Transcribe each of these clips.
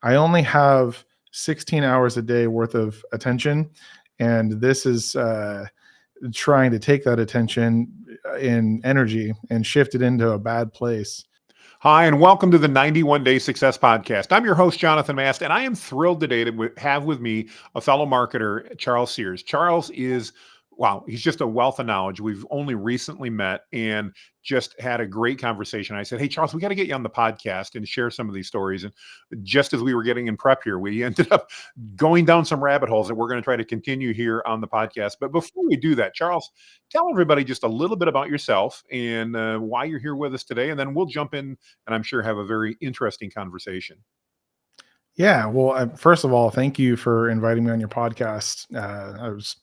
I only have 16 hours a day worth of attention, and this is trying to take that attention in energy and shift it into a bad place. Hi, and welcome to the 91 Day Success Podcast. I'm your host, Jonathan Mast, and I am thrilled today to have with me a fellow marketer, Charles Sears. Charles is, wow, he's just a wealth of knowledge. We've only recently met and just had a great conversation. I said, hey, Charles, we got to get you on the podcast and share some of these stories. And just as we were getting in prep here, we ended up going down some rabbit holes that we're going to try to continue here on the podcast. But before we do that, Charles, tell everybody just a little bit about yourself and why you're here with us today. And then we'll jump in and I'm sure have a very interesting conversation. Yeah. Well, first of all, thank you for inviting me on your podcast. I was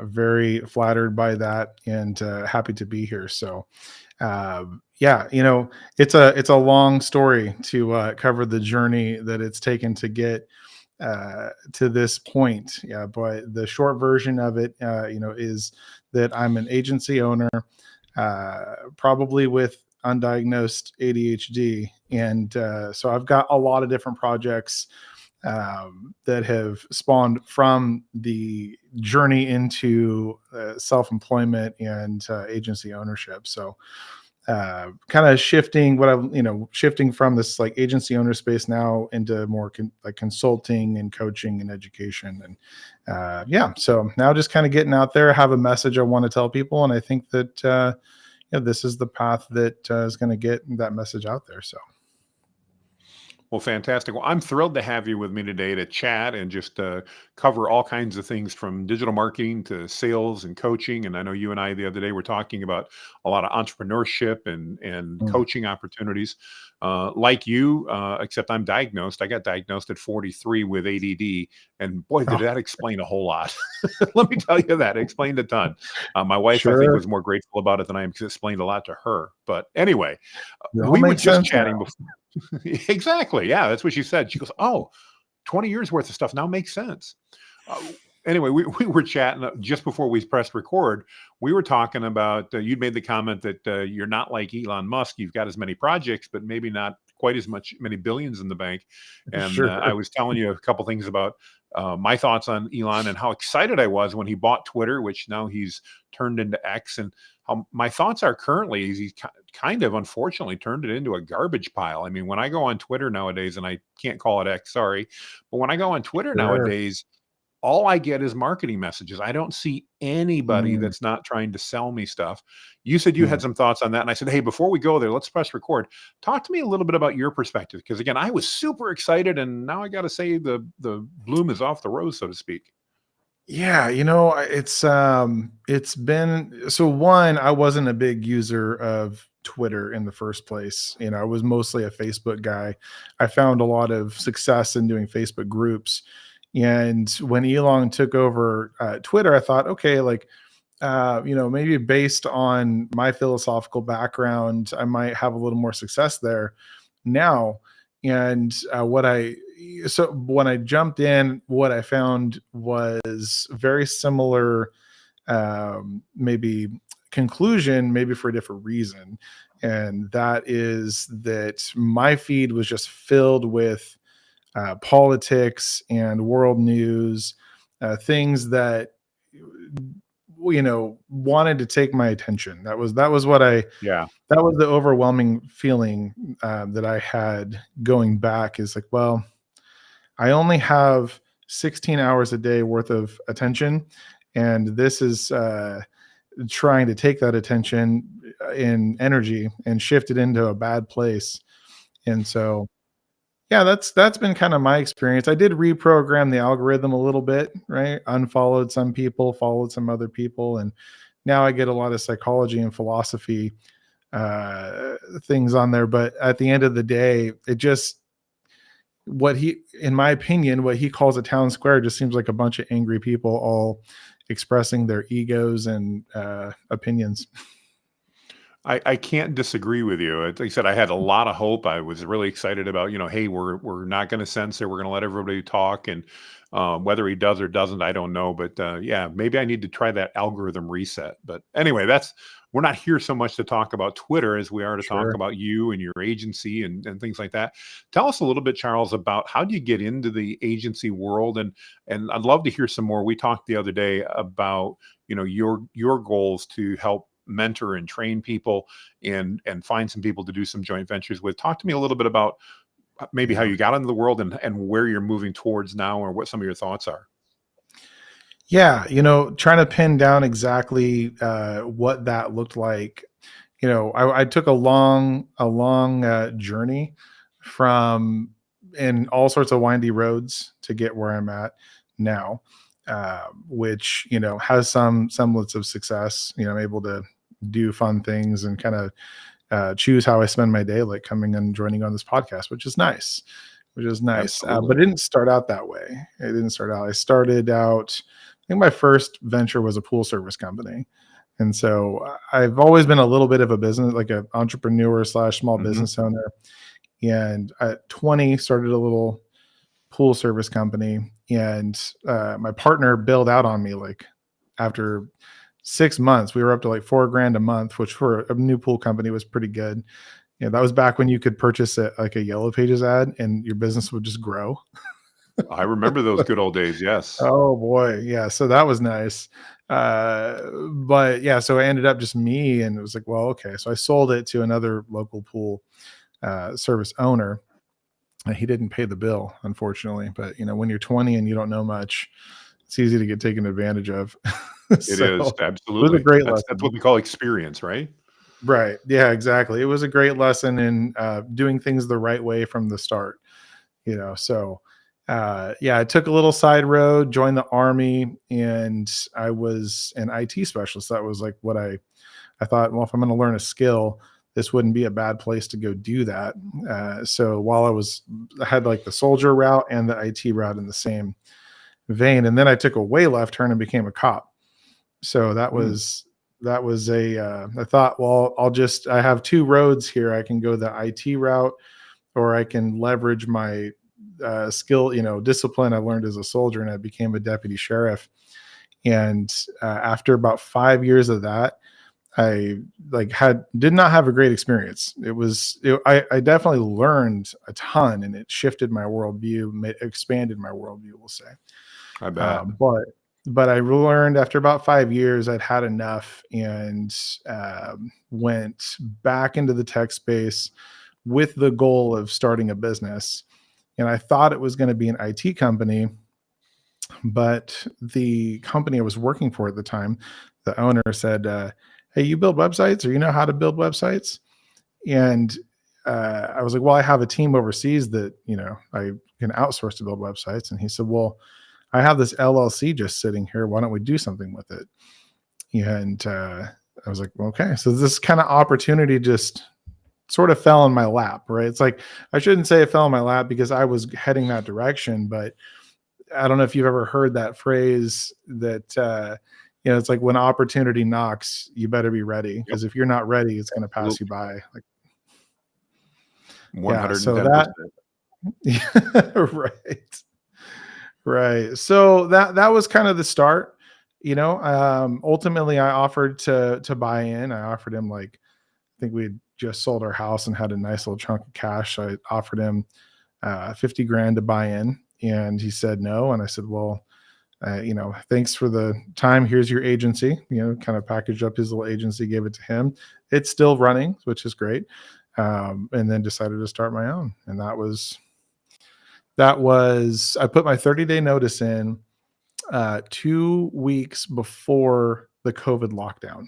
very flattered by that and happy to be here. So, yeah, it's a long story to cover the journey that it's taken to get to this point. Yeah, but the short version of it, is that I'm an agency owner, probably with undiagnosed ADHD, and so I've got a lot of different projects that have spawned from the journey into self-employment and agency ownership. So kind of shifting shifting from this like agency owner space now into more like consulting and coaching and education. And yeah, so now just kind of getting out there, have a message I want to tell people. And I think that this is the path that is going to get that message out there. So. Well, fantastic. Well, I'm thrilled to have you with me today to chat and just cover all kinds of things from digital marketing to sales and coaching. And I know you and I the other day were talking about a lot of entrepreneurship and coaching opportunities. Like you, except I'm diagnosed. I got diagnosed at 43 with ADD, and boy, did that explain a whole lot. Let me tell you that. It explained a ton. My wife, I think, was more grateful about it than I am because it explained a lot to her. But anyway, we were just chatting before. Exactly. Yeah, that's what she said. She goes, oh, 20 years worth of stuff now makes sense. Anyway, we were chatting just before we pressed record. We were talking about, you'd made the comment that you're not like Elon Musk. You've got as many projects, but maybe not quite as many billions in the bank. And Sure. I was telling you a couple things about my thoughts on Elon and how excited I was when he bought Twitter, which now he's turned into X, and how my thoughts are currently is he's kind of unfortunately turned it into a garbage pile. I mean, when I go on Twitter nowadays, and I can't call it X, sorry, but when I go on Twitter nowadays, all I get is marketing messages. I don't see anybody that's not trying to sell me stuff. You said you had some thoughts on that. And I said, hey, before we go there, let's press record. Talk to me a little bit about your perspective. Because again, I was super excited. And now I got to say the bloom is off the rose, so to speak. Yeah, it's been so one, I wasn't a big user of Twitter in the first place. I was mostly a Facebook guy. I found a lot of success in doing Facebook groups. And when Elon took over Twitter, I thought, okay, like maybe based on my philosophical background, I might have a little more success there now. And so when I jumped in, what I found was very similar, maybe conclusion, maybe for a different reason. And that is that my feed was just filled with politics and world news, things that wanted to take my attention. That was that was the overwhelming feeling that I had going back. Is like, well, I only have 16 hours a day worth of attention, and this is trying to take that attention in energy and shift it into a bad place. And so yeah, that's been kind of my experience. I did reprogram the algorithm a little bit, right? Unfollowed some people, followed some other people, and now I get a lot of psychology and philosophy things on there. But at the end of the day, it just in my opinion, what he calls a town square just seems like a bunch of angry people all expressing their egos and opinions. I can't disagree with you. Like I said, I had a lot of hope. I was really excited about, hey, we're not going to censor. We're going to let everybody talk. And whether he does or doesn't, I don't know. But yeah, maybe I need to try that algorithm reset. But anyway, that's we're not here so much to talk about Twitter as we are to talk Sure. about you and your agency and things like that. Tell us a little bit, Charles, about how do you get into the agency world, and I'd love to hear some more. We talked the other day about, your goals to help mentor and train people and find some people to do some joint ventures with. Talk to me a little bit about maybe how Yeah. you got into the world and where you're moving towards now, or what some of your thoughts are. Yeah. Trying to pin down exactly what that looked like. I took a long journey from in all sorts of windy roads to get where I'm at now, which has some semblance of success. I'm able to do fun things and kind of choose how I spend my day, like coming and joining on this podcast, which is nice. Which is nice, but Absolutely. it didn't start out that way. It didn't start out. I started out. I think my first venture was a pool service company, and so I've always been a little bit of a business, like an entrepreneur slash small Hmm. business owner. And at 20, started a little pool service company, and my partner bailed out on me like after 6 months. We were up to like $4,000 a month, which for a new pool company was pretty good. That was back when you could purchase like a Yellow Pages ad and your business would just grow. I remember those good old days. Yes. Oh boy, yeah. So that was nice. But yeah, so it ended up just me, and it was like, well, okay. So I sold it to another local pool service owner. And he didn't pay the bill, unfortunately. But when you're 20 and you don't know much, it's easy to get taken advantage of. It So is, it was a absolutely. great That's what lesson. we call experience, right? Right. Yeah, exactly. It was a great lesson in doing things the right way from the start. So yeah, I took a little side road, joined the army, and I was an IT specialist. That was like what I thought, well, if I'm going to learn a skill, this wouldn't be a bad place to go do that. So while I had like the soldier route and the IT route in the same vein, and then I took a way left turn and became a cop. So Mm. that was I thought, well, I have two roads here. I can go the IT route, or I can leverage my skill, discipline I learned as a soldier, and I became a deputy sheriff. And after about 5 years of that, I did not have a great experience. I definitely learned a ton, and it shifted my worldview, expanded my worldview, we'll say. I Uh, bet. but but I learned after about 5 years I'd had enough, and went back into the tech space with the goal of starting a business. And I thought it was going to be an IT company, but the company I was working for at the time, the owner said, "Hey, you build websites, or you know how to build websites?" And I was like, "Well, I have a team overseas that I can outsource to build websites." And he said, "Well, I have this LLC just sitting here. Why don't we do something with it?" And I was like, well, "Okay." So this kind of opportunity just sort of fell in my lap, right? It's like, I shouldn't say it fell in my lap because I was heading that direction, but I don't know if you've ever heard that phrase that it's like when opportunity knocks, you better be ready, Yep, because if you're not ready, it's going to pass you absolutely. by. Like, yeah, so that 110%. right. Right. So that was kind of the start. Ultimately I offered to buy in. I offered him, like, I think we had just sold our house and had a nice little chunk of cash. So I offered him 50 grand to buy in, and he said no. And I said, well, thanks for the time. Here's your agency. Kind of packaged up his little agency, gave it to him. It's still running, which is great. And then decided to start my own. And that was I put my 30-day notice in 2 weeks before the COVID lockdown.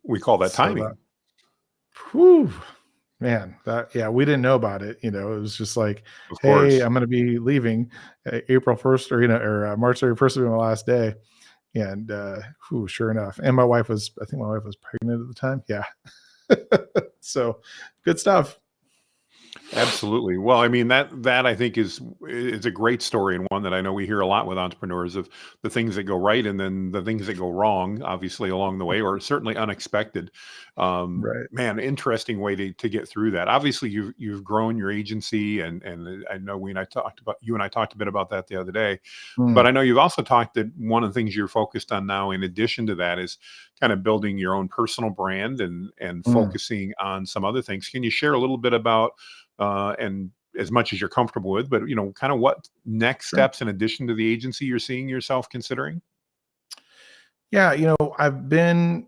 We call that So that, timing. whew, man, yeah, we didn't know about it. It was just like, Of hey, course. I'm going to be leaving April 1st, or March 31st will be my last day. And sure enough. And I think my wife was pregnant at the time. Yeah. So good stuff. Absolutely. Well, I mean, that I think is a great story, and one that I know we hear a lot with entrepreneurs, of the things that go right and then the things that go wrong, obviously along the way, or certainly unexpected. Right. Man, interesting way to get through that. Obviously, you've grown your agency, and I know you and I talked a bit about that the other day. But Mm, I know you've also talked that one of the things you're focused on now, in addition to that, is kind of building your own personal brand and mm, focusing on some other things. Can you share a little bit about, and as much as you're comfortable with, but kind of what next sure. steps in addition to the agency you're seeing yourself considering? Yeah, I've been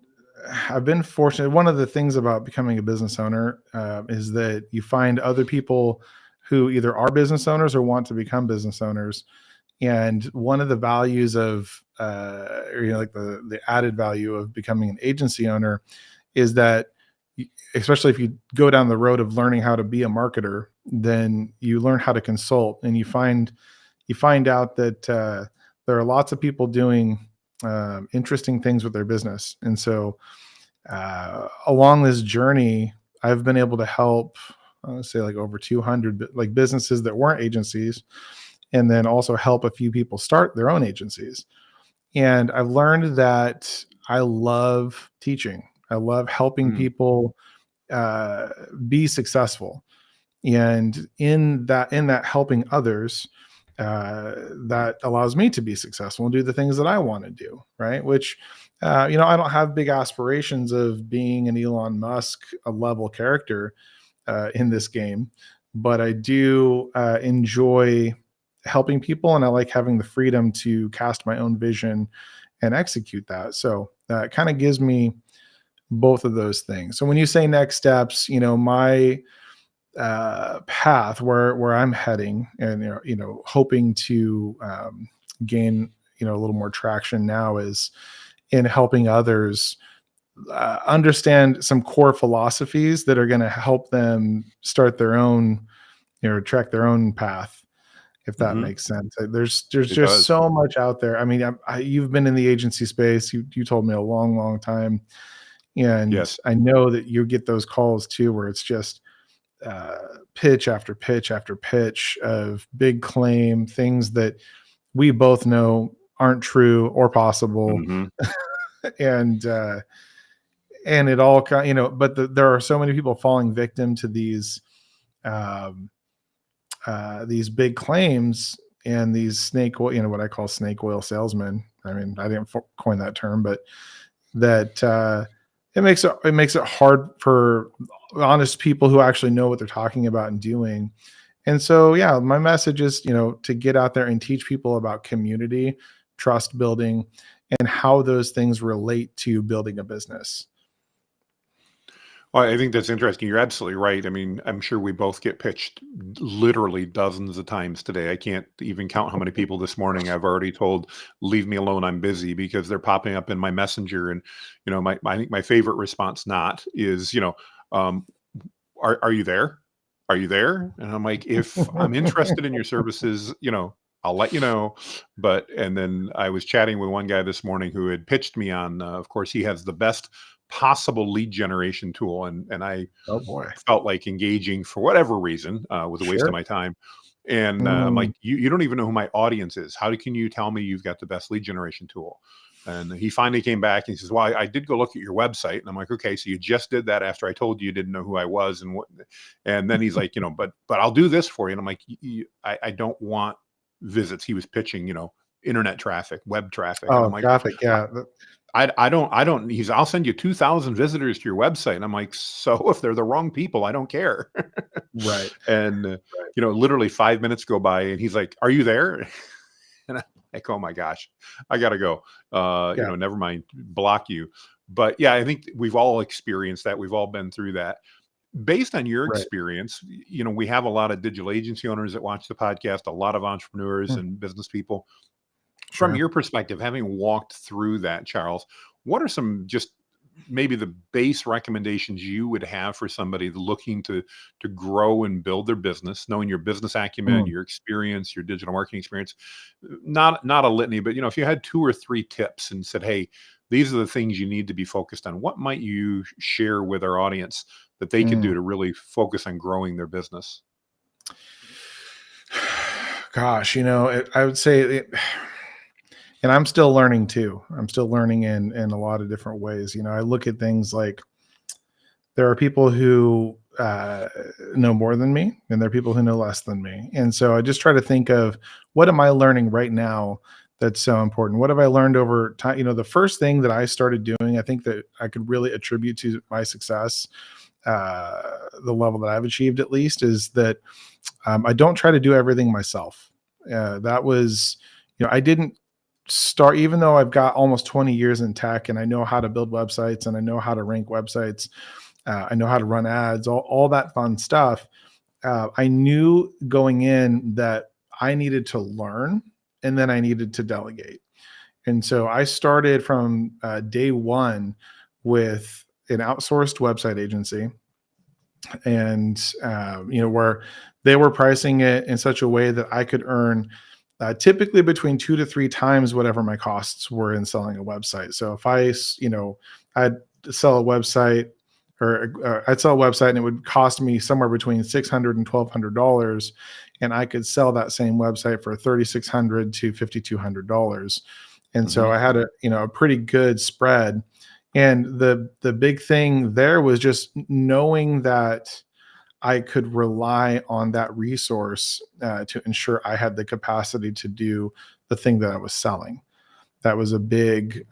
fortunate. One of the things about becoming a business owner is that you find other people who either are business owners or want to become business owners. And one of the values of, or, like the added value of becoming an agency owner is that, especially if you go down the road of learning how to be a marketer, then you learn how to consult, and you find out that there are lots of people doing interesting things with their business. And so along this journey, I've been able to help, say, like over 200 like businesses that weren't agencies, and then also help a few people start their own agencies. And I've learned that I love teaching. I love helping Mm, people uh, be successful, and in that helping others, that allows me to be successful and do the things that I want to do, right? Which, I don't have big aspirations of being an Elon Musk a level character in this game, but I do enjoy helping people, and I like having the freedom to cast my own vision and execute that. So it kind of gives me both of those things. So when you say next steps, my path where I'm heading, and hoping to gain a little more traction now, is in helping others understand some core philosophies that are going to help them start their own, track their own path. If that hmm makes sense. There's It just does. so much out there. I mean, you've been in the agency space. You told me a long, long time, and Yes. I know that you get those calls too, where it's just uh, pitch after pitch after pitch of big claim things that we both know aren't true or possible. hmm And it all kind, but there are so many people falling victim to um, these big claims, and these snake oil, what I call snake oil salesmen. I mean, I didn't coin that term, but that it makes it hard for honest people who actually know what they're talking about and doing. And so, yeah, my message is, to get out there and teach people about community, trust building, and how those things relate to building a business. Well, I think that's interesting. You're absolutely right. I mean, I'm sure we both get pitched literally dozens of times today. I can't even count how many people this morning I've already told, "Leave me alone, I'm busy," because they're popping up in my messenger. And I think my favorite response not is, um, "Are you there? Are you there?" And I'm like, "If I'm interested in your services, I'll let you know." And then I was chatting with one guy this morning who had pitched me on, of course, he has the best possible lead generation tool, and I Oh boy. felt like engaging for whatever reason was a waste of Sure. my time. And I'm Mm, like, you don't even know who my audience is. How can you tell me you've got the best lead generation tool? And he finally came back and he says, "Well, I did go look at your website." And I'm like, "Okay, so you just did that after I told you didn't know who I was and what?" And then he's like, "But I'll do this for you." And I'm like, I don't want visits." He was pitching, internet traffic, web traffic, and I'm oh, like, traffic. Yeah. I don't. He's, "I'll send you 2,000 visitors to your website." And I'm like, "So if they're the wrong people, I don't care." Right. And Right. literally 5 minutes go by, and he's like, "Are you there?" And I'm like, "Oh my gosh, I gotta go." Yeah. Never mind, block you. But yeah, I think we've all experienced that. We've all been through that. Based on your Right. experience, we have a lot of digital agency owners that watch the podcast, a lot of entrepreneurs Hmm, and business people. From sure. your perspective, having walked through that, Charles, what are some just maybe the base recommendations you would have for somebody looking to grow and build their business, knowing your business acumen, Mm, your experience, your digital marketing experience? Not a litany, but if you had two or three tips and said, "Hey, these are the things you need to be focused on," what might you share with our audience that they could do mm. to really focus on growing their business? Gosh, I would say and I'm still learning too. I'm still learning in a lot of different ways. I look at things like there are people who know more than me, and there are people who know less than me. And so I just try to think of what am I learning right now that's so important? What have I learned over time? The first thing that I started doing, I think that I could really attribute to my success, the level that I've achieved at least, is that I don't try to do everything myself. That was, I didn't start, even though I've got almost 20 years in tech and I know how to build websites and I know how to rank websites. I know how to run ads, all that fun stuff. I knew going in that I needed to learn and then I needed to delegate. And so I started from day one with an outsourced website agency, and where they were pricing it in such a way that I could earn typically between 2 to 3 times whatever my costs were in selling a website. So if I'd sell a website, or I'd sell a website and it would cost me somewhere between $600 and $1,200, and I could sell that same website for $3,600 to $5,200. And so Mhm. I had a pretty good spread. And the big thing there was just knowing that I could rely on that resource to ensure I had the capacity to do the thing that I was selling. That was a big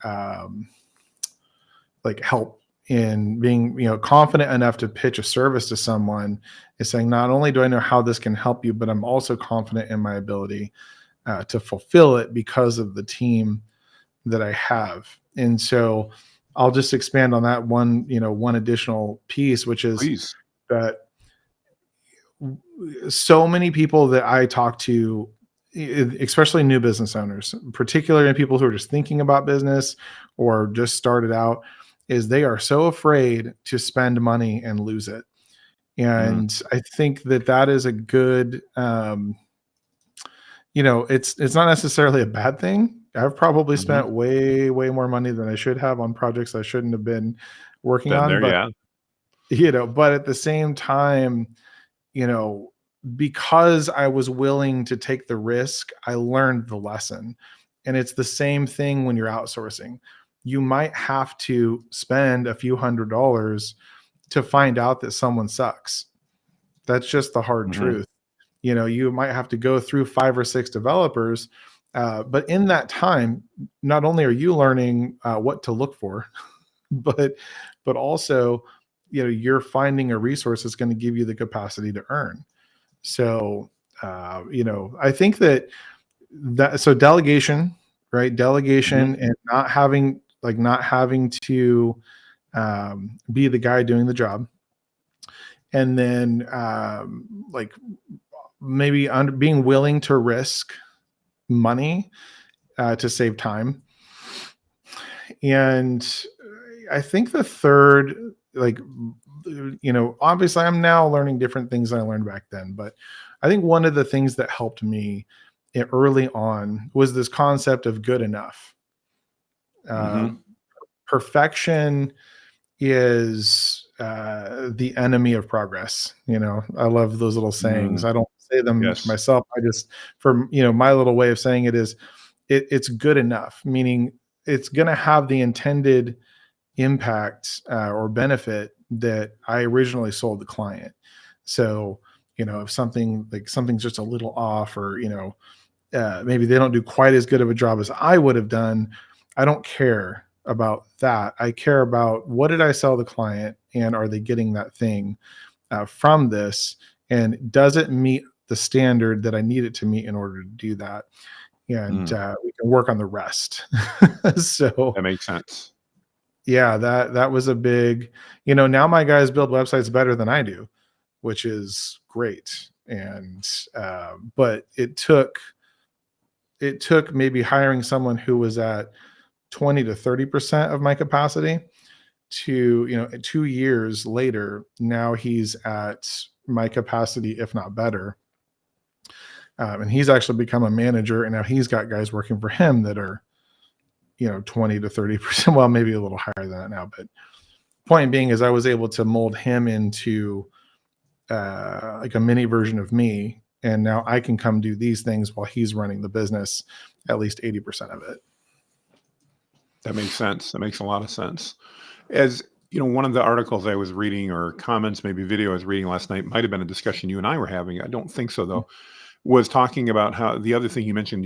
help in being confident enough to pitch a service to someone, is saying not only do I know how this can help you, but I'm also confident in my ability to fulfill it because of the team that I have. And so I'll just expand on that one additional piece, which is Please. that so many people that I talk to, especially new business owners, particularly people who are just thinking about business or just started out, is they are so afraid to spend money and lose it. Mm. And I think that that is a good, it's not necessarily a bad thing. I've probably Mhm. spent way more money than I should have on projects I shouldn't have been working Been on. there, But yeah. but at the same time, you know, because I was willing to take the risk, I learned the lesson. And it's the same thing when you're outsourcing. You might have to spend a few $100s to find out that someone sucks. That's just the hard Mhm. truth. You might have to go through 5 or 6 developers, but in that time, not only are you learning what to look for, but also, you're finding a resource that's going to give you the capacity to earn. So, I think so delegation, right? Mhm. Delegation and not having to be the guy doing the job. And then, maybe being willing to risk money to save time. And I think the third, obviously I'm now learning different things than I learned back then, but I think one of the things that helped me early on was this concept of good enough. Mhm. Um, Perfection is the enemy of progress. I love those little sayings. Mm. I don't say them to Yes. myself. I just, for my little way of saying it is, it's good enough, meaning it's going to have the intended impact or benefit that I originally sold the client. So, if something's just a little off, or maybe they don't do quite as good of a job as I would have done, I don't care about that. I care about, what did I sell the client, and are they getting that thing from this, and does it meet the standard that I need it to meet in order to do that? And Mm. we can work on the rest. So That makes sense. yeah, that was a big, now my guys build websites better than I do, which is great. And but it took maybe hiring someone who was at 20 to 30% of my capacity to, 2 years later, now he's at my capacity, if not better. And he's actually become a manager, and now he's got guys working for him that are, 20 to 30%, well, maybe a little higher than that now. But point being is I was able to mold him into like a mini version of me, and now I can come do these things while he's running the business, at least 80% of it. That makes sense. That makes a lot of sense. As you know, one of the articles I was reading or comments, maybe video I was reading last night, might have been a discussion you and I were having. I don't think so though. Was talking about how the other thing you mentioned,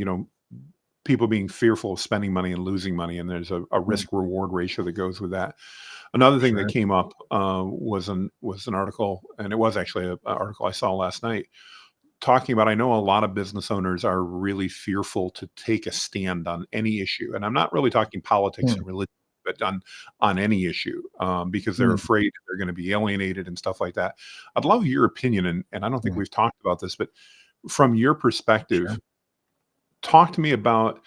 people being fearful of spending money and losing money, and there's a Mm, risk reward ratio that goes with that. Another thing that sure. came up was an article, and it was actually an article I saw last night talking about. I know a lot of business owners are really fearful to take a stand on any issue, and I'm not really talking politics Mm, and religion, but on any issue, because they're mm, afraid they're going to be alienated and stuff like that. I'd love your opinion, and I don't think mm, we've talked about this, but from your sure. perspective, talk to me about,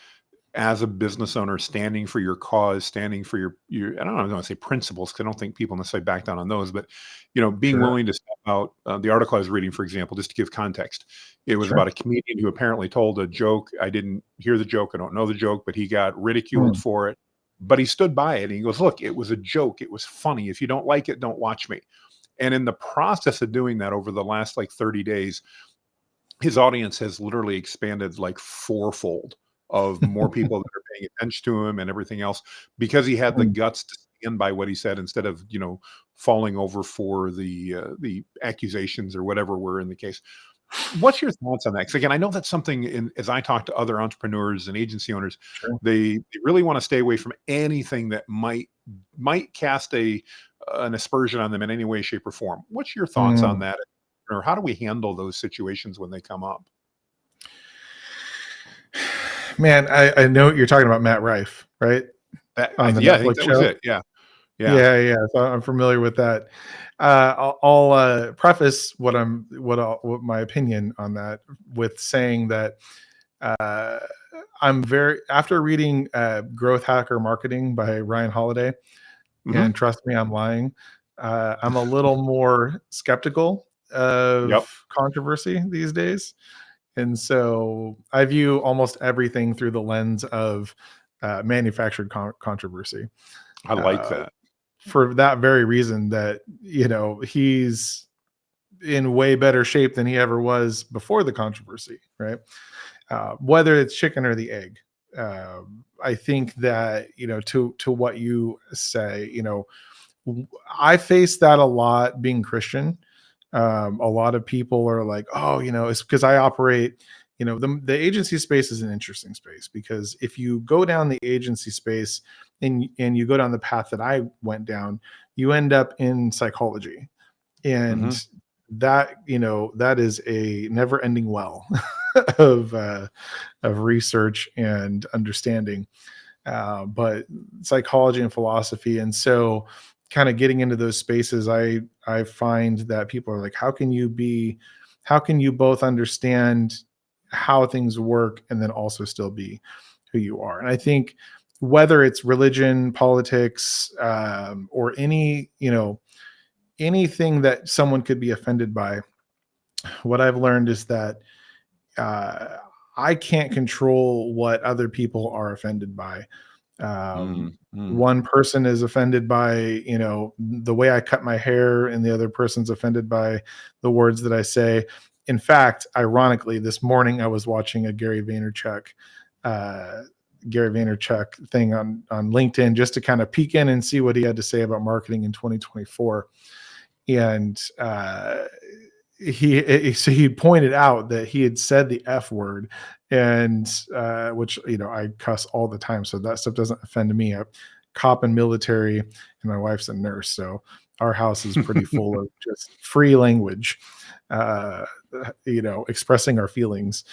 as a business owner, standing for your cause, standing for your I don't know, I want to say principles, because I don't think people necessarily back down on those, but being Sure. willing to step out. The article I was reading, for example, just to give context, it was Sure. about a comedian who apparently told a joke. I didn't hear the joke, I don't know the joke, but he got ridiculed Mm, for it. But he stood by it and he goes, "Look, it was a joke. It was funny. If you don't like it, don't watch me." And in the process of doing that over the last like 30 days, his audience has literally expanded like fourfold, of more people that are paying attention to him and everything else, because he had the mm. guts to stand by what he said, instead of falling over for the accusations or whatever were in the case. What's your thoughts on that? Because again, I know that's something, as I talk to other entrepreneurs and agency owners, Sure. they really want to stay away from anything that might cast an aspersion on them in any way, shape, or form. What's your thoughts on Mm. that? Or how do we handle those situations when they come up? Man, I know you're talking about Matt Rife, right? On the Yeah, I think Netflix that was show. it. Yeah, yeah. Yeah, yeah. So I'm familiar with that. I'll preface what my opinion on that with saying that uh, I'm very after reading Growth Hacker Marketing by Ryan Holiday, Hmm. and trust me, I'm lying. I'm a little more skeptical Yep. of controversy these days, and so I view almost everything through the lens of manufactured controversy. I like Uh, that. for that very reason, that he's in way better shape than he ever was before the controversy, right? Whether it's chicken or the egg. I think that to what you say, I face that a lot being Christian. A lot of people are like, oh, it's because I operate. The agency space is an interesting space, because if you go down the agency space and you go down the path that I went down, you end up in psychology, and Hmm. that is a never ending well of research and understanding, but psychology and philosophy. And so kind of getting into those spaces, I find that people are like, how can you both understand how things work and then also still be who you are? And I think whether it's religion, politics, or anything that someone could be offended by, what I've learned is that uh, I can't control what other people are offended by. Mm, mm. One person is offended by the way I cut my hair, and the other person's offended by the words that I say. In fact, ironically, this morning I was watching a uh, Gary Vaynerchuk thing on LinkedIn, just to kind of peek in and see what he had to say about marketing in 2024. And so he pointed out that he had said the F word, and which I cuss all the time, so that stuff doesn't offend me. I'm cop and military, and my wife's a nurse, so our house is pretty full of just free language, uh, expressing our feelings.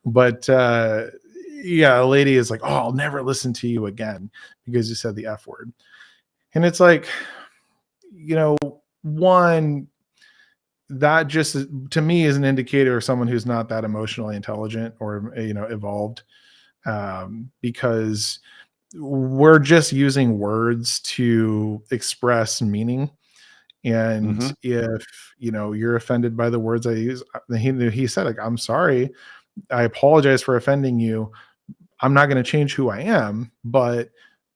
But yeah, a lady is like, "Oh, I'll never listen to you again because you said the F word," and it's like, one, that just to me is an indicator of someone who's not that emotionally intelligent or evolved, because we're just using words to express meaning. And Mhm. if you're offended by the words I use, he said, like, I'm sorry, I apologize for offending you, I'm not going to change who I am, but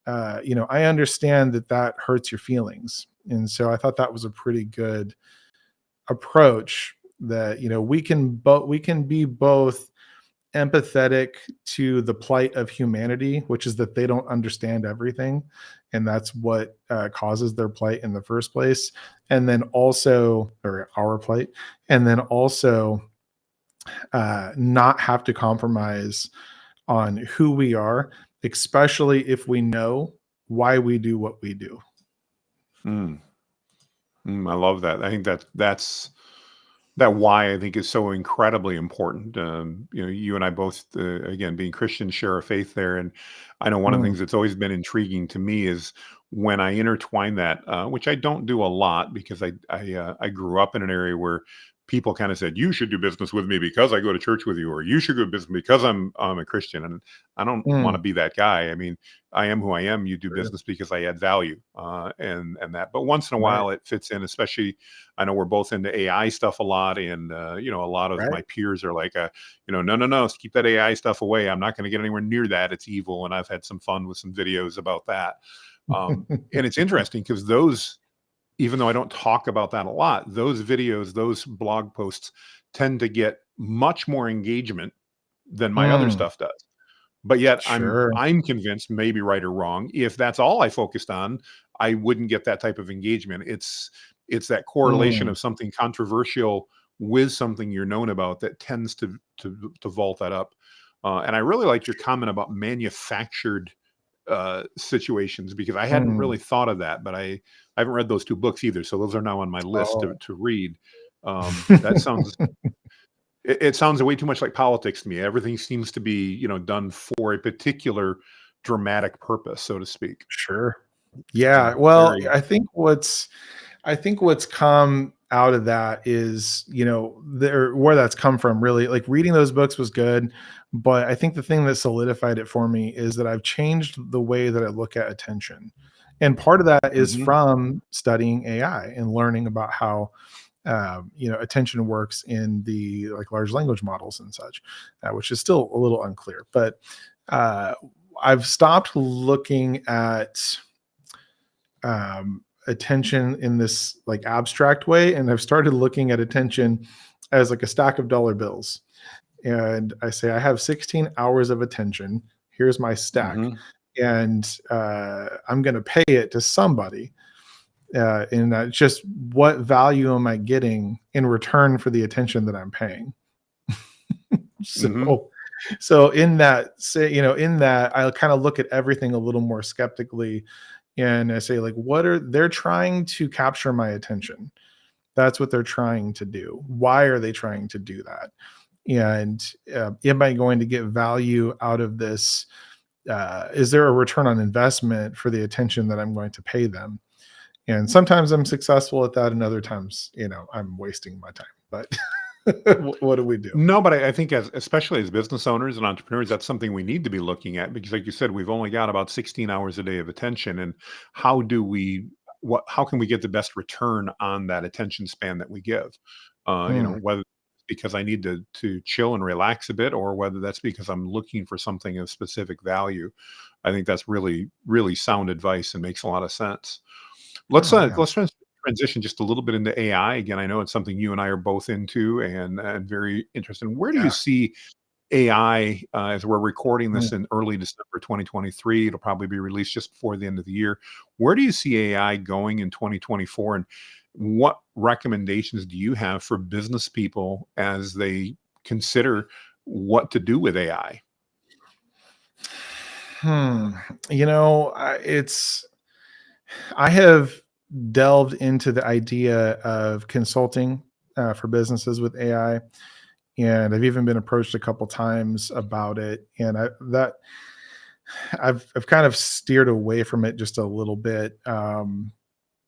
I understand that hurts your feelings. And so I thought that was a pretty good approach that, we can be both empathetic to the plight of humanity, which is that they don't understand everything, and that's what causes their plight in the first place. And then also, or our plight, and then also not have to compromise on who we are, especially if we know why we do what we do. Mm, I love that. I think that's that why I think is so incredibly important. You and I both, again, being Christians, share a faith there, and I know one of the Mm, things that's always been intriguing to me is when I intertwine that, which I don't do a lot because I grew up in an area where people kind of said you should do business with me because I go to church with you, or you should do business because I'm a Christian, and I don't want to mm, be that guy. I mean, I am who I am. You do sure. business because I add value, and that. But once in a Right. while, it fits in, especially I know we're both into AI stuff a lot, and a lot of Right. my peers are like, no, no, no, keep that AI stuff away. I'm not going to get anywhere near that. It's evil, and I've had some fun with some videos about that. And it's interesting because those, even though I don't talk about that a lot, those videos, those blog posts tend to get much more engagement than my other Mm, stuff does. But yet sure. I'm convinced, maybe right or wrong, if that's all I focused on, I wouldn't get that type of engagement. It's that correlation Mm, of something controversial with something you're known about that tends to vault that up. And I really liked your comment about manufactured situations because I hadn't mm. really thought of that, but I haven't read those 2 books either, so those are now on my list Oh. to read. That sounds it sounds way too much like politics to me. Everything seems to be, done for a particular dramatic purpose, so to speak. Sure. Yeah. So Well, very I think what's come out of that is, there where that's come from really. Like reading those books was good, but I think the thing that solidified it for me is that I've changed the way that I look at attention. And part of that is Mhm, from studying AI and learning about how attention works in the like large language models and such, which is still a little unclear. But uh, I've stopped looking at attention in this like abstract way, and I've started looking at attention as like a stack of dollar bills. And I say I have 16 hours of attention. Here's my stack, mhm, and I'm going to pay it to somebody. And just what value am I getting in return for the attention that I'm paying? mhm, So, so in that, say, in that, I'll kind of look at everything a little more skeptically, and I say, like, what are they're trying to capture my attention? That's what they're trying to do. Why are they trying to do that? And am I going to get value out of this? Is there a return on investment for the attention that I'm going to pay them? And sometimes I'm successful at that, and other times, I'm wasting my time. But what do we do? No, but I think especially as business owners and entrepreneurs, that's something we need to be looking at because like you said, we've only got about 16 hours a day of attention. And how do we how can we get the best return on that attention span that we give? Mm, Whether it's because I need to chill and relax a bit, or whether that's because I'm looking for something of specific value. I think that's really, really sound advice and makes a lot of sense. Let's oh yeah. transition just a little bit into AI. Again, I know it's something you and I are both into and very interested in. Where do you Yeah. see AI as we're recording Mm. this in early December 2023? It'll probably be released just before the end of the year. Where do you see AI going in 2024? And what recommendations do you have for business people as they consider what to do with AI? Hmm. I have delved into the idea of consulting for businesses with AI, and I've even been approached a couple times about it. And I've kind of steered away from it just a little bit.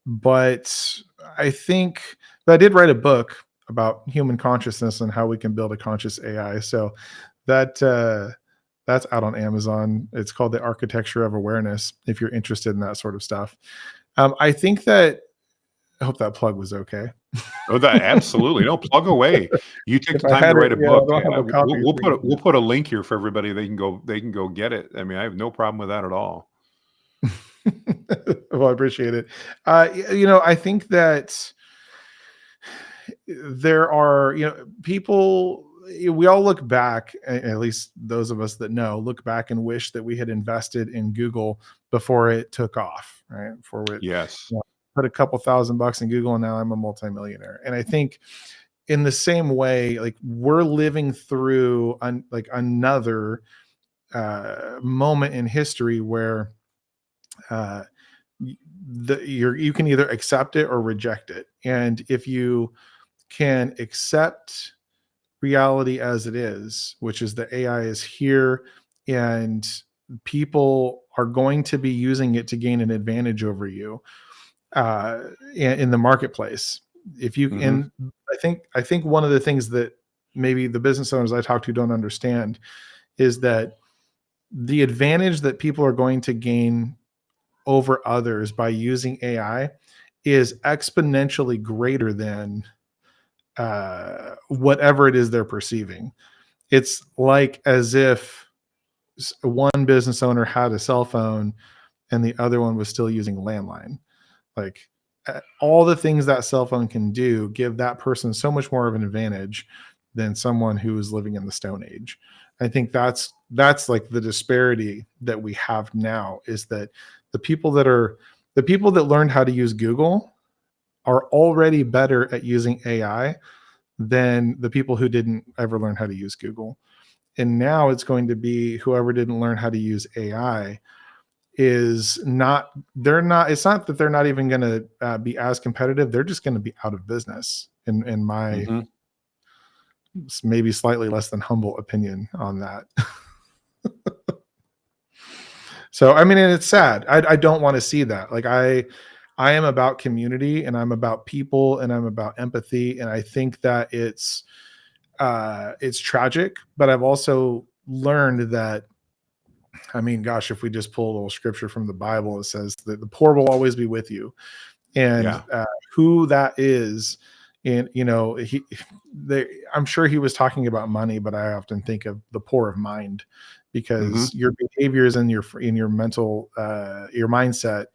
But I think, but I did write a book about human consciousness and how we can build a conscious AI. So that that's out on Amazon. It's called The Architecture of Awareness. If you're interested in that sort of stuff, I think that I hope that plug was okay. Oh, that absolutely. No, plug away. You took If the I time to had it, write a yeah, I book. don't have a copy. We'll So we'll put a link here for everybody. They can go get it. I mean, I have no problem with that at all. well, I appreciate it. I think that there are, people, we all look back, at least those of us that know, look back and wish that we had invested in Google before it took off, right? Before it, Yes. put a couple $1,000 in Google and now I'm a multimillionaire. And I think in the same way, like we're living through like another moment in history where uh, you can either accept it or reject it. And if you can accept reality as it is, which is that AI is here and people are going to be using it to gain an advantage over you in the marketplace. If you Hmm. and I think one of the things that maybe the business owners I talk to don't understand is that the advantage that people are going to gain over others by using AI is exponentially greater than whatever it is they're perceiving. It's like as if one business owner had a cell phone and the other one was still using landline. Like all the things that cell phone can do give that person so much more of an advantage than someone who is living in the Stone Age. I think that's like the disparity that we have now is that the people that are the people that learned how to use Google are already better at using AI than the people who didn't ever learn how to use Google. And now it's going to be whoever didn't learn how to use AI is not, they're not, it's not that they're not even going to be as competitive. They're just going to be out of business in my Hmm. maybe slightly less than humble opinion on that. So, I mean, and it's sad. I don't want to see that. Like I am about community and I'm about people and I'm about empathy. And I think that it's tragic, but I've also learned that, I mean, gosh, if we just pull a little scripture from the Bible, it says that the poor will always be with you. And Yeah. who that is, and I'm sure he was talking about money, but I often think of the poor of mind, Hmm. because your behaviors and your mental your mindset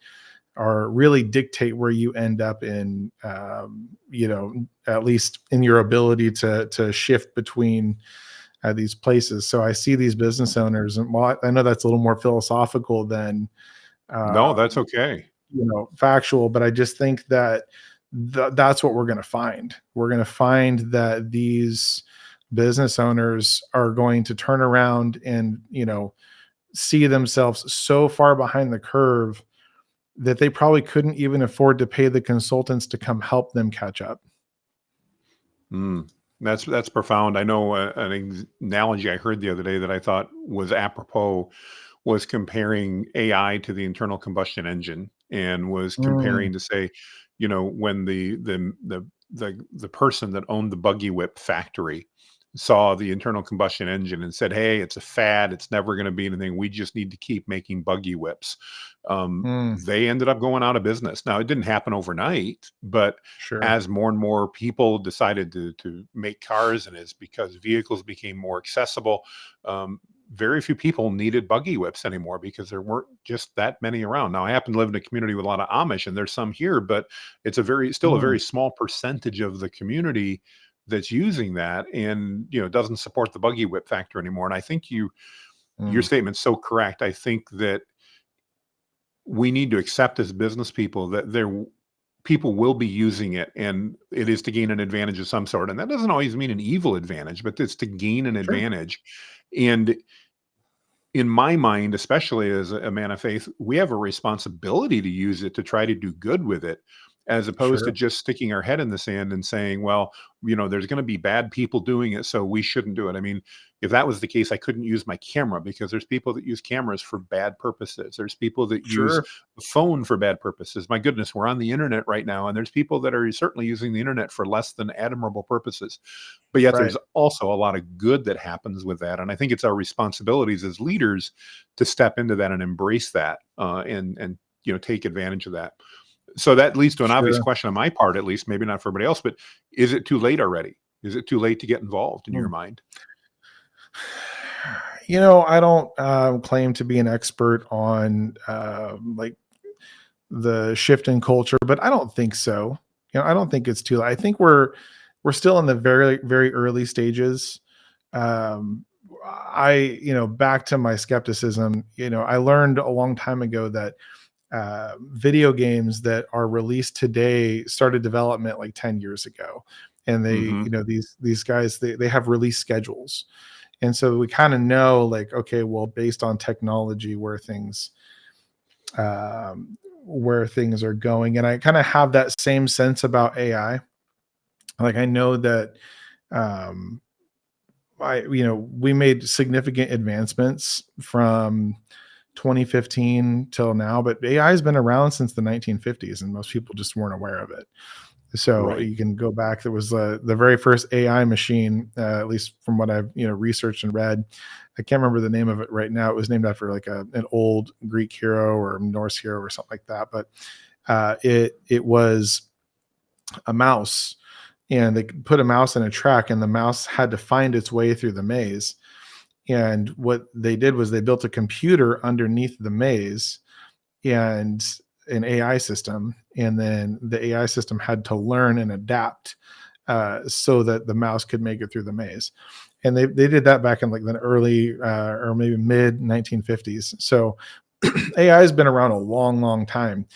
are really dictate where you end up in, at least in your ability to shift between these places. So I see these business owners, and well, I know that's a little more philosophical than No, that's um, okay. factual, but I just think that that's what we're going to find. We're going to find that these business owners are going to turn around and see themselves so far behind the curve that they probably couldn't even afford to pay the consultants to come help them catch up. Mm. That's profound. I know analogy I heard the other day that I thought was apropos was comparing AI to the internal combustion engine, and was Mm, comparing to say, when the person that owned the buggy whip factory saw the internal combustion engine and said, "Hey, it's a fad. It's never going to be anything. We just need to keep making buggy whips." mm, They ended up going out of business. Now, it didn't happen overnight, but sure, as more and more people decided to make cars, and as because vehicles became more accessible, um, very few people needed buggy whips anymore because there weren't just that many around. Now, I happen to live in a community with a lot of Amish, and there's some here, but it's still a mm, very small percentage of the community that's using that, and doesn't support the buggy whip factor anymore. And I think your mm, statement's so correct. I think that we need to accept as business people that people will be using it, and it is to gain an advantage of some sort. And that doesn't always mean an evil advantage, but it's to gain an sure, advantage. And in my mind, especially as a man of faith, we have a responsibility to use it to try to do good with it, as opposed to sure, just sticking our head in the sand and saying, well, there's going to be bad people doing it, so we shouldn't do it. I mean, if that was the case, I couldn't use my camera, because there's people that use cameras for bad purposes. There's people that use sure, the phone for bad purposes. My goodness, we're on the internet right now, and there's people that are certainly using the internet for less than admirable purposes. But yet right. there's also a lot of good that happens with that. And I think it's our responsibilities as leaders to step into that and embrace that, and take advantage of that. So that leads to an obvious Sure. question on my part, at least, maybe not for everybody else, but is it too late already? Is it too late to get involved in your Mm. mind? I don't claim to be an expert on like the shift in culture, but I don't think so. I don't think it's too. I think we're we're still in the very, very early stages. Um, back to my skepticism, I learned a long time ago that video games that are released today started development like 10 years ago. And they, Mhm. these guys, they have release schedules. And so we kind of know, like, okay, well, based on technology, where things are going. And I kind of have that same sense about AI. Like, I know that um we made significant advancements from 2015 till now, but AI has been around since the 1950s, and most people just weren't aware of it. So Right. you can go back. There was the very first AI machine, at least from what I've researched and read. I can't remember the name of it right now. It was named after like an old Greek hero or Norse hero or something like that. But it was a mouse, and they put a mouse in a track, and the mouse had to find its way through the maze. And what they did was they built a computer underneath the maze and an AI system, and then the AI system had to learn and adapt so that the mouse could make it through the maze. And they did that back in like the early or maybe mid 1950s. So AI has been around a long, long time,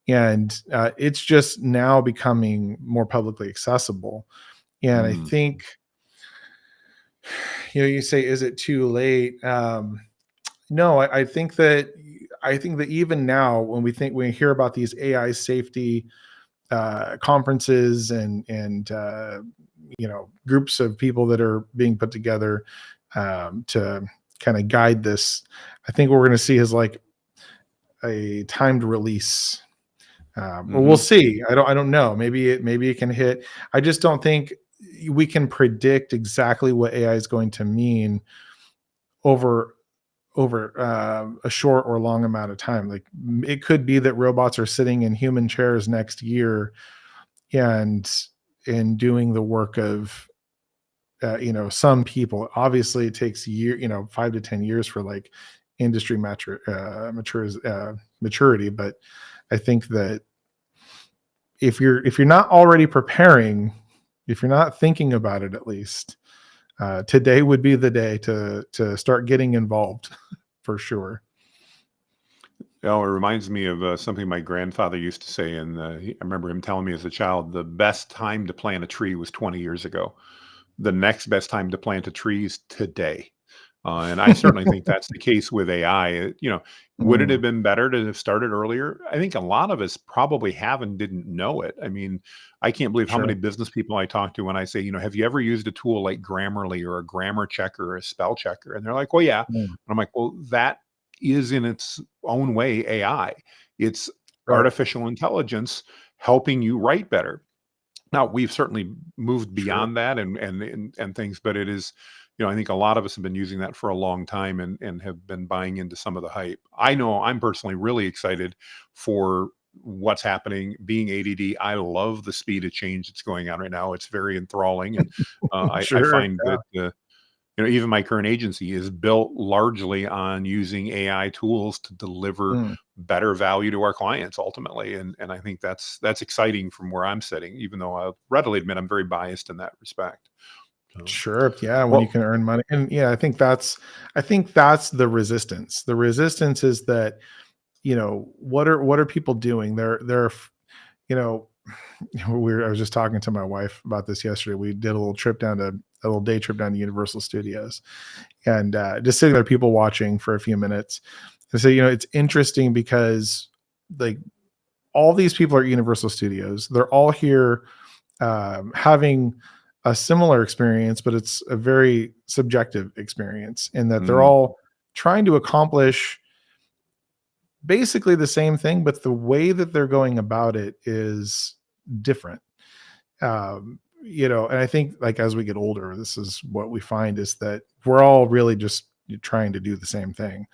and it's just now becoming more publicly accessible. And I Mm. think, you say, is it too late? No, I think that even now, when we hear about these AI safety conferences and groups of people that are being put together to kind of guide this, I think what we're going to see is like a timed release. Or we'll Mhm. see. I don't know. Maybe it can hit. I just don't think we can predict exactly what AI is going to mean over a short or long amount of time. Like, it could be that robots are sitting in human chairs next year and doing the work of some people. Obviously, it takes 5 to 10 years for like industry maturity. But I think that if you're not already preparing, if you're not thinking about it, at least today would be the day to start getting involved for sure. Oh, it reminds me of something my grandfather used to say, and I remember him telling me as a child, the best time to plant a tree was 20 years ago. The next best time to plant a tree is today. And I certainly think that's the case with AI. Would it have Mm, been better to have started earlier? I think a lot of us probably have and didn't know it. I mean, I can't believe how many sure. business people I talk to when I say, have you ever used a tool like Grammarly or a grammar checker or a spell checker? And they're like, well, yeah. And Mm, I'm like, well, that is in its own way AI. It's right. artificial intelligence helping you write better. Now, we've certainly moved Sure. beyond that and things, but it is, I think a lot of us have been using that for a long time and have been buying into some of the hype. I know I'm personally really excited for what's happening. Being ADD, I love the speed of change that's going on right now. It's very enthralling, and I Sure. find Yeah. that even my current agency is built largely on using AI tools to deliver Mm, better value to our clients ultimately. And I think that's exciting from where I'm sitting, even though I'll readily admit I'm very biased in that respect. So, sure. Yeah. When you well, can earn money. And yeah, I think that's the resistance. The resistance is that, what are people doing? You know, I was just talking to my wife about this yesterday. We did a little day trip down to Universal Studios, and just sitting there, people watching for a few minutes. And so, it's interesting because, like, all these people are at Universal Studios. They're all here having a similar experience, but it's a very subjective experience in that they're mm, all trying to accomplish basically the same thing, but the way that they're going about it is different. And I think, like, as we get older, this is what we find, is that we're all really just trying to do the same thing.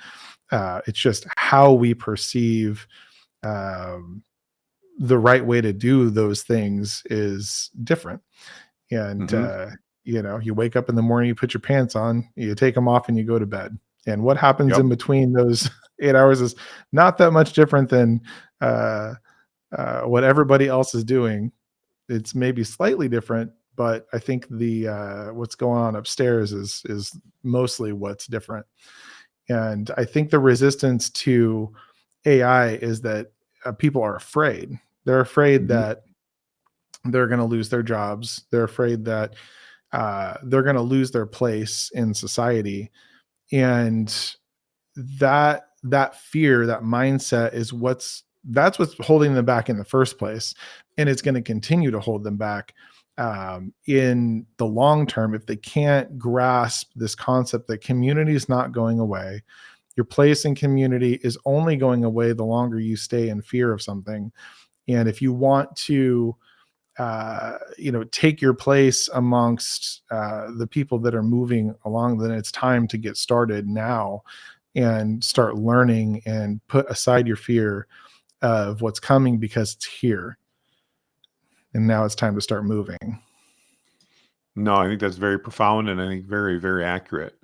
It's just how we perceive um, the right way to do those things is different. And hmm you wake up in the morning, you put your pants on, you take them off, and you go to bed. And what happens yep, in between those 8 hours is not that much different than what everybody else is doing. It's maybe slightly different, but I think the what's going on upstairs is mostly what's different. And I think the resistance to AI is that people are afraid. They're afraid Mhm. that they're going to lose their jobs. They're afraid that they're going to lose their place in society, and that fear, that mindset is what's holding them back in the first place, and it's going to continue to hold them back in the long term if they can't grasp this concept that community is not going away. Your place in community is only going away the longer you stay in fear of something. And if you want to take your place amongst the people that are moving along, then it's time to get started now and start learning and put aside your fear of what's coming because it's here. And now it's time to start moving. No, I think that's very profound and I think very, very accurate.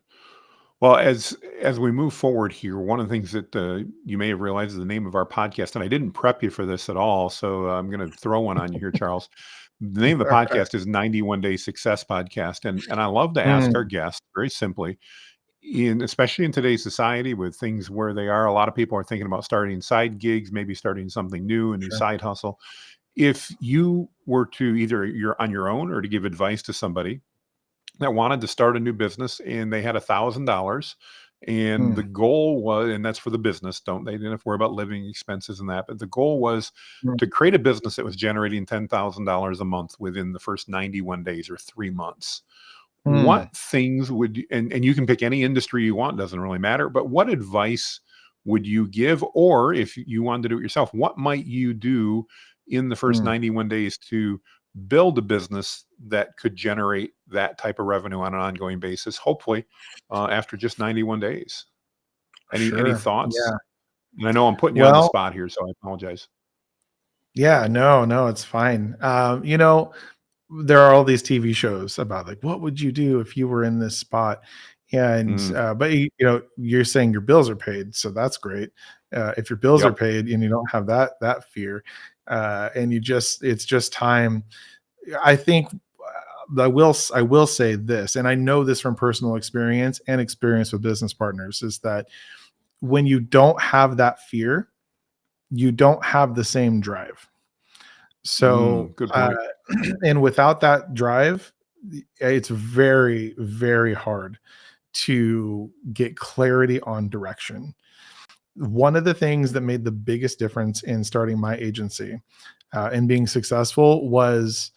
Well, as we move forward here, one of the things that you may have realized is the name of our podcast, and I didn't prep you for this at all, so I'm going to throw one on you here, Charles. The name of the podcast is 91 Day Success Podcast, and I love to ask our Mm, guests very simply, in especially in today's society with things where they are, a lot of people are thinking about starting side gigs, maybe starting something new, a new sure. side hustle. If you were to either you're on your own or to give advice to somebody that wanted to start a new business and they had $1,000 and the Mm, goal was, and that's for the business, don't they didn't have to worry about living expenses and that, but the goal was mm, to create a business that was generating $10,000 a month within the first 91 days or 3 months. mm, What things would and you can pick any industry you want, doesn't really matter, but what advice would you give? Or if you wanted to do it yourself, what might you do in the first mm. 91 days to build a business that could generate that type of revenue on an ongoing basis, hopefully, after just 91 days? Any Sure. thoughts? Yeah. And I know I'm putting you on the Well, spot here, so I apologize. yeah, no, no, it's fine. There are all these TV shows about like, what would you do if you were in this spot? And Mm, but you're saying your bills are paid, so that's great. If your bills are yep. paid and you don't have that fear, and it's just time. I think I will say this, and I know this from personal experience and experience with business partners, is that when you don't have that fear, you don't have the same drive. So, Good point. and without that drive, it's very, very hard to get clarity on direction. One of the things that made the biggest difference in starting my agency and being successful was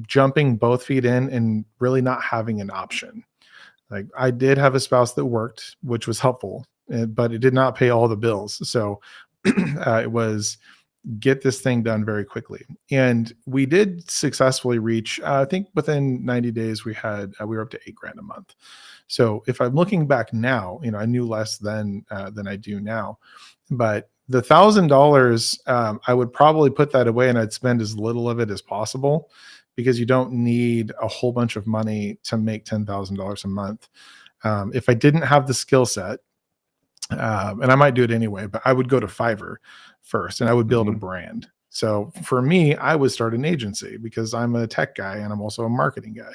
jumping both feet in and really not having an option. Like I did have a spouse that worked, which was helpful, but it did not pay all the bills. So it was get this thing done very quickly. And we did successfully reach, I think within 90 days, we were up to 8 grand a month. So if I'm looking back now, I knew less than I do now, but the $1,000, I would probably put that away and I'd spend as little of it as possible because you don't need a whole bunch of money to make $10,000 a month. If I didn't have the skill set, and I might do it anyway, but I would go to Fiverr first and I would build a Hmm. brand. So for me, I would start an agency because I'm a tech guy and I'm also a marketing guy.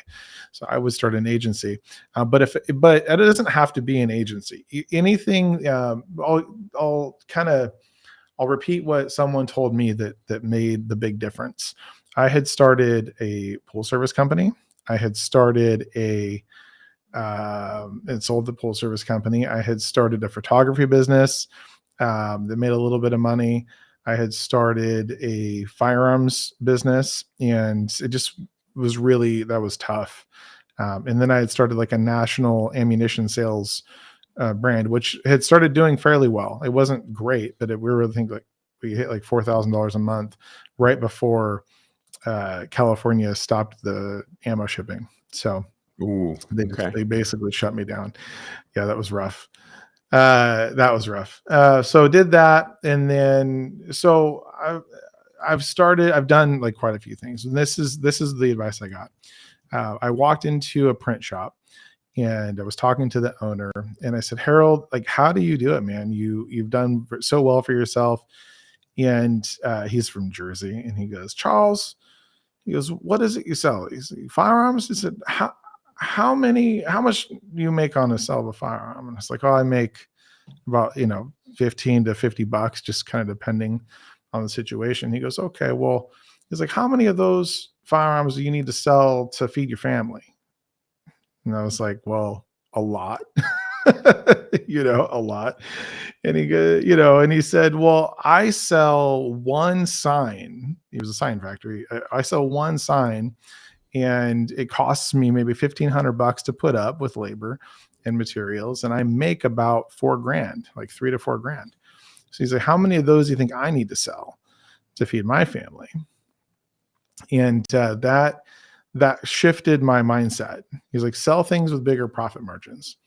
So I would start an agency. But it doesn't have to be an agency. Anything, I'll kind of, I'll repeat what someone told me that made the big difference. I had started a pool service company. I had started a and sold the pool service company. I had started a photography business that made a little bit of money. I had started a firearms business, and it just was really that was tough. And then I had started like a national ammunition sales brand, which had started doing fairly well. It wasn't great, but we were I think like we hit like $4,000 a month right before California stopped the ammo shipping. So Ooh, okay. they basically shut me down. Yeah, that was rough. That was rough. So did that, and then I've done like quite a few things, and this is the advice I got. I walked into a print shop and I was talking to the owner, and I said, Harold, like, how do you do it, man? You've done so well for yourself. And he's from Jersey, and he goes, Charles, He goes, "What is it you sell?" He said, "Firearms." He said, how much do you make on a sell of a firearm?" And it's like, "Oh, I make about, 15 to $50, just kind of depending on the situation." He goes, "Okay, well," he's like, "how many of those firearms do you need to sell to feed your family?" And I was like, "Well, a lot." A lot. And and he said, "Well, I sell one sign." He was a sign factory. I sell one sign, and it costs me maybe $1,500 to put up with labor and materials, and I make about 4 grand, like 3 to 4 grand. So he's like, "How many of those do you think I need to sell to feed my family?" And that shifted my mindset. He's like, "Sell things with bigger profit margins."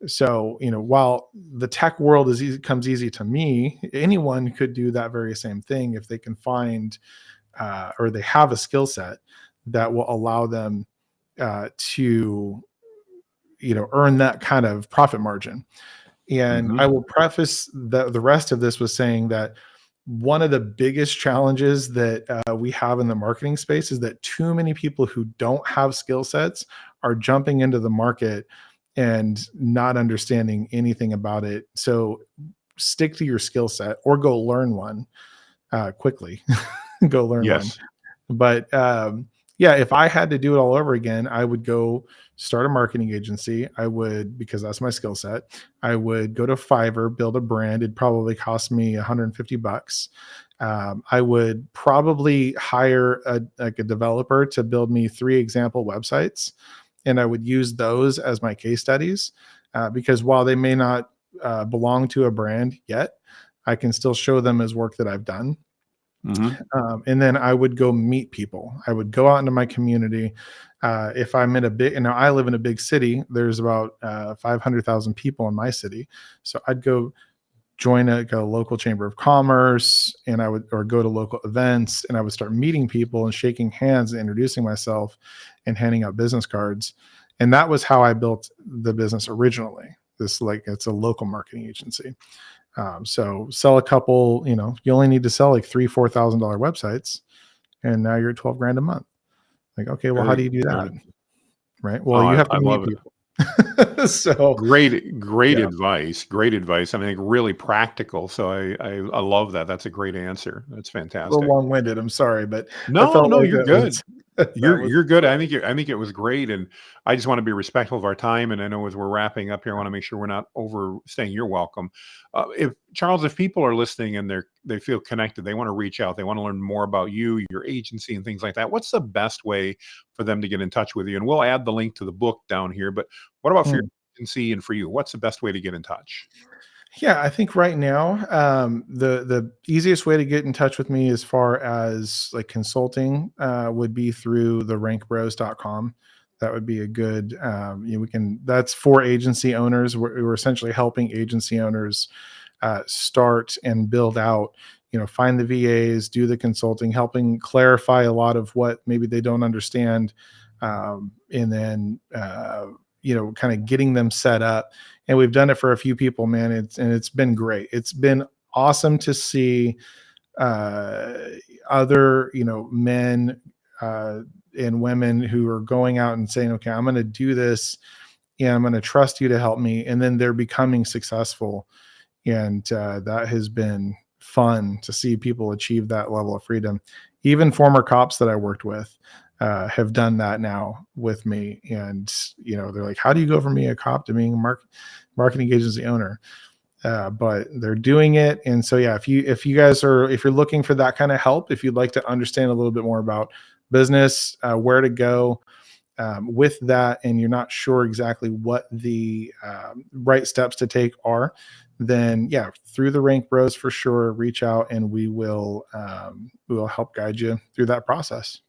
So, while the tech world comes easy to me, anyone could do that very same thing if they can find, or they have a skill set that will allow them to, earn that kind of profit margin. And Hmm. I will preface the rest of this with saying that one of the biggest challenges that we have in the marketing space is that too many people who don't have skill sets are jumping into the market and not understanding anything about it. So stick to your skill set or go learn one quickly. Go learn one. Yes. But yeah, if I had to do it all over again, I would go start a marketing agency. I would, because that's my skill set. I would go to Fiverr, build a brand. It'd probably cost me $150. I would probably hire like a developer to build me 3 example websites, and I would use those as my case studies, because while they may not belong to a brand yet, I can still show them as work that I've done. Hmm. And then I would go meet people. I would go out into my community. If I'm in a big, I live in a big city. There's about 500,000 people in my city, so I'd go join a local chamber of commerce, and I would, or go to local events, and I would start meeting people and shaking hands and introducing myself and handing out business cards. And that was how I built the business originally. This, like, it's a local marketing agency. So sell a couple, you only need to sell like $3,000-$4,000 websites, and now you're at 12 grand a month. Like, okay, well, how Very do you do that? good. Right. Oh, Well, you have to I meet love it. people. So Great yeah, advice. Great advice. I think really practical. So I love that. That's a great answer. That's a little fantastic. long-winded. I'm sorry, but I No, felt no, like you're that good. was that was You're good. right. I think it was great, and I just want to be respectful of our time. And I know as we're wrapping up here, I want to make sure we're not overstaying. You're welcome. If Charles, if people are listening and they feel connected, they want to reach out, they want to learn more about you, your agency, and things like that. What's the best way for them to get in touch with you? And we'll add the link to the book down here. But what about for your Hmm. agency and for you? What's the best way to get in touch? Yeah, I think right now, the easiest way to get in touch with me as far as like consulting would be through the rankbros.com. That would be a good, that's for agency owners. We're essentially helping agency owners start and build out, find the VAs, do the consulting, helping clarify a lot of what maybe they don't understand, and then kind of getting them set up. And we've done it for a few people, man. It's been great. It's been awesome to see uh, other men and women who are going out and saying, "Okay, I'm going to do this, and I'm going to trust you to help me," and then they're becoming successful. And that has been fun to see people achieve that level of freedom. Even former cops that I worked with have done that now with me, and they're like, "How do you go from being a cop to being a marketing agency owner?" But they're doing it. And so yeah, if you're looking for that kind of help, if you'd like to understand a little bit more about business, where to go with that, and you're not sure exactly what the right steps to take are, then yeah, through the Rank Bros for sure, reach out, and we will help guide you through that process.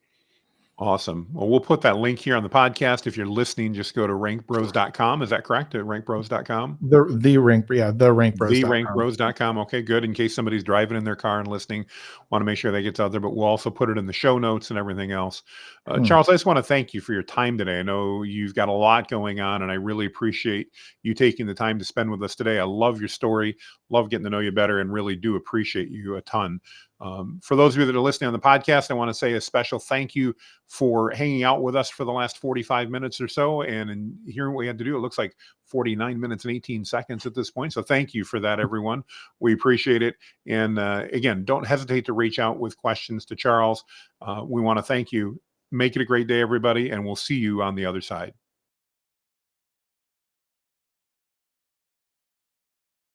Awesome. Well, we'll put that link here on the podcast. If you're listening, just go to rankbros.com. Is that correct? At rankbros.com? The rank, yeah, the rankbros.com. TheRankBros.com. Okay, good. In case somebody's driving in their car and listening, want to make sure they get out there, but we'll also put it in the show notes and everything else. Hmm. Charles, I just want to thank you for your time today. I know you've got a lot going on, and I really appreciate you taking the time to spend with us today. I love your story, love getting to know you better and really do appreciate you a ton. For those of you that are listening on the podcast, I want to say a special thank you for hanging out with us for the last 45 minutes or so. And in hearing what we had to do, it looks like 49 minutes and 18 seconds at this point. So thank you for that, everyone. We appreciate it. And again, don't hesitate to reach out with questions to Charles. We want to thank you. Make it a great day, everybody, and we'll see you on the other side.